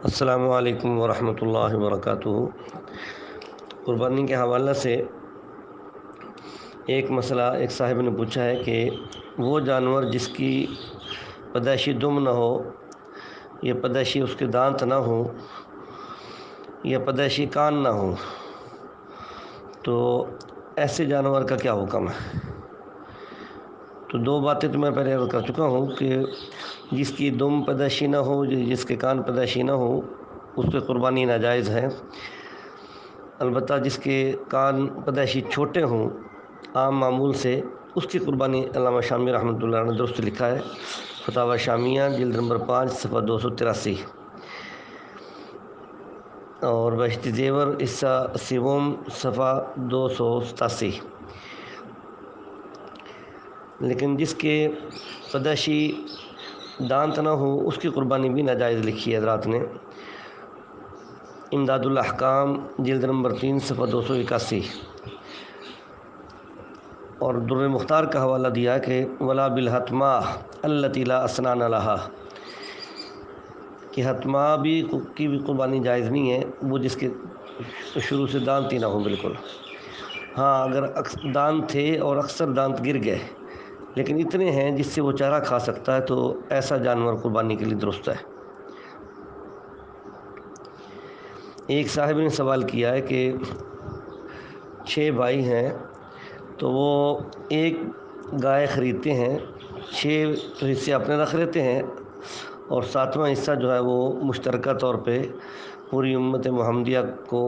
السلام علیکم ورحمۃ اللہ وبرکاتہ۔ قربانی کے حوالے سے ایک مسئلہ ایک صاحب نے پوچھا ہے کہ وہ جانور جس کی پیدائشی دم نہ ہو یا پیدائشی اس کے دانت نہ ہوں یا پیدائشی کان نہ ہوں تو ایسے جانور کا کیا حکم ہے؟ تو دو باتیں تو میں پہلے عرض کر چکا ہوں کہ جس کی دم پیدائشی نہ ہو جس کے کان پیدائشی نہ ہو اس پہ قربانی ناجائز ہے۔ البتہ جس کے کان پیدائشی چھوٹے ہوں عام معمول سے اس کی قربانی علامہ شامی رحمۃ اللہ نے درست لکھا ہے، فتاوی شامیہ جلد نمبر 5 صفحہ 283 اور بہشتی زیور حصہ سوم صفحہ 287۔ لیکن جس کے پیدائشی دانت نہ ہو اس کی قربانی بھی ناجائز لکھی ہے حضرات نے، امداد الاحکام جلد نمبر 3 صفحہ 281 اور در مختار کا حوالہ دیا کہ ولا بالحتماء التی لا اسنان لها، کہ حتماء کی بھی قربانی جائز نہیں ہے، وہ جس کے شروع سے دانت ہی نہ ہوں بالکل۔ ہاں اگر دانت تھے اور اکثر دانت گر گئے لیکن اتنے ہیں جس سے وہ چارہ کھا سکتا ہے تو ایسا جانور قربانی کے لیے درست ہے۔ ایک صاحب نے سوال کیا ہے کہ 6 بھائی ہیں تو وہ ایک گائے خریدتے ہیں، 6 حصے اپنے رکھ لیتے ہیں اور 7واں حصہ جو ہے وہ مشترکہ طور پہ پوری امت محمدیہ کو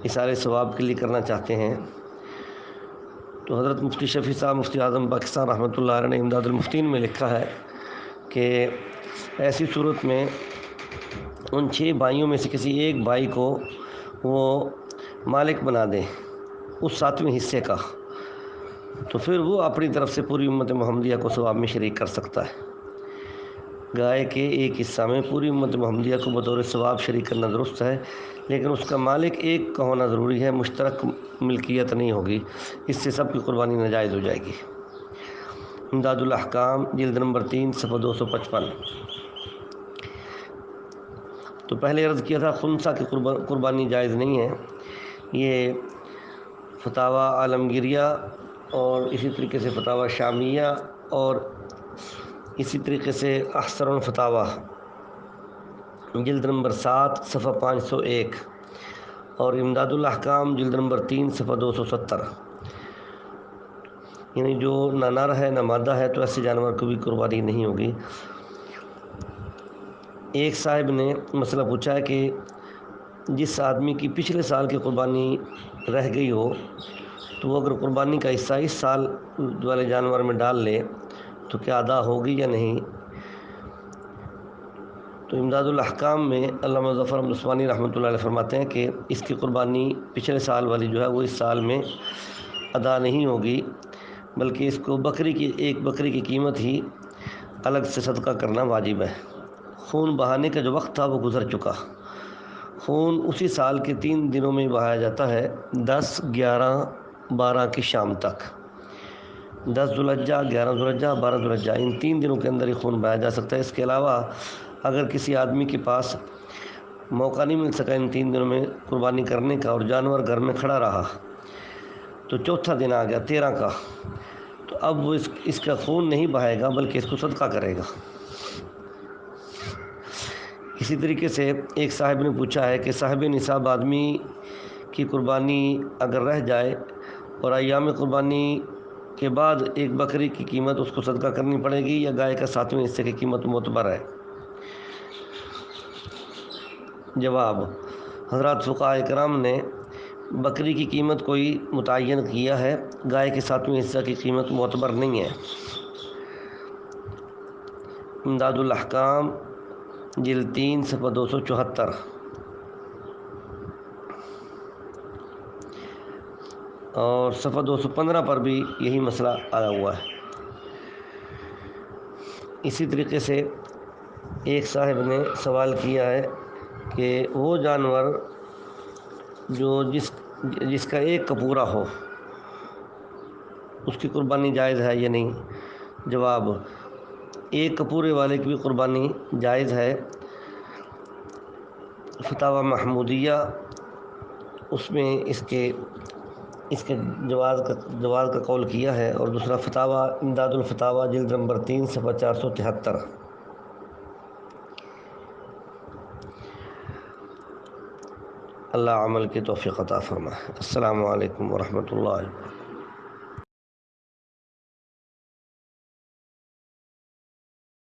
اثار ثواب کے لیے کرنا چاہتے ہیں۔ تو حضرت مفتی شفیع صاحب مفتی اعظم پاکستان رحمۃ اللہ علیہ نے امداد المفتین میں لکھا ہے کہ ایسی صورت میں ان 6 بھائیوں میں سے کسی ایک بھائی کو وہ مالک بنا دیں اس 7ویں حصے کا، تو پھر وہ اپنی طرف سے پوری امت محمدیہ کو ثواب میں شریک کر سکتا ہے۔ گائے کے ایک حصہ میں پوری امت محمدیہ کو بطور ثواب شریک کرنا درست ہے، لیکن اس کا مالک ایک کا ہونا ضروری ہے، مشترک ملکیت نہیں ہوگی، اس سے سب کی قربانی ناجائز ہو جائے گی۔ امداد الاحکام جلد نمبر 3 صفحہ 255۔ تو پہلے عرض کیا تھا خنثی کی قربانی جائز نہیں ہے، یہ فتاوی عالمگیریہ اور اسی طریقے سے فتاوی شامیہ اور اسی طریقے سے احسن الفتاوی جلد نمبر 7 صفحہ 501 اور امداد الاحکام جلد نمبر 3 صفحہ 270، یعنی جو نہ نر ہے نہ مادہ ہے تو ایسے جانور کو بھی قربانی نہیں ہوگی۔ ایک صاحب نے مسئلہ پوچھا ہے کہ جس آدمی کی پچھلے سال کی قربانی رہ گئی ہو تو وہ اگر قربانی کا حصہ اس سال والے جانور میں ڈال لے تو کیا ادا ہوگی یا نہیں؟ تو امداد الاحکام میں علامہ ظفر احمد عثمانی رحمۃ اللہ علیہ فرماتے ہیں کہ اس کی قربانی پچھلے سال والی جو ہے وہ اس سال میں ادا نہیں ہوگی، بلکہ اس کو ایک بکری کی قیمت ہی الگ سے صدقہ کرنا واجب ہے۔ خون بہانے کا جو وقت تھا وہ گزر چکا، خون اسی سال کے 3 دنوں میں بہایا جاتا ہے، 10، 11، 12 کی شام تک، 10 ذو الحجہ، 11 ذو الحجہ، 12 ذو الحجہ، ان 3 دنوں کے اندر ہی خون بہایا جا سکتا ہے۔ اس کے علاوہ اگر کسی آدمی کے پاس موقع نہیں مل سکا ان 3 دنوں میں قربانی کرنے کا اور جانور گھر میں کھڑا رہا تو چوتھا دن آ گیا 13 کا، تو اب وہ اس کا خون نہیں بہائے گا بلکہ اس کو صدقہ کرے گا۔ اسی طریقے سے ایک صاحب نے پوچھا ہے کہ صاحب نصاب آدمی کی قربانی اگر رہ جائے اور ایام قربانی کے بعد ایک بکری کی قیمت اس کو صدقہ کرنی پڑے گی یا گائے کا 7ویں حصے کی قیمت معتبر ہے؟ جواب: حضرات فقہاء کرام نے بکری کی قیمت کوئی متعین کیا ہے، گائے کے 7ویں حصہ کی قیمت معتبر نہیں ہے۔ امداد الاحکام جلد 3 صفحہ 274 اور صفحہ 215 پر بھی یہی مسئلہ آیا ہوا ہے۔ اسی طریقے سے ایک صاحب نے سوال کیا ہے کہ وہ جانور جو جس کا ایک کپورا ہو اس کی قربانی جائز ہے یا نہیں؟ جواب: ایک کپورے والے کی بھی قربانی جائز ہے، فتاوی محمودیہ، اس میں اس کے جواز کا قول کیا ہے، اور دوسرا فتاوی امداد الفتاوی جلد نمبر 3 صفحہ 473۔ اللہ عمل کی توفیق عطا فرمائے۔ السلام علیکم ورحمۃ اللہ وبرکاتہ۔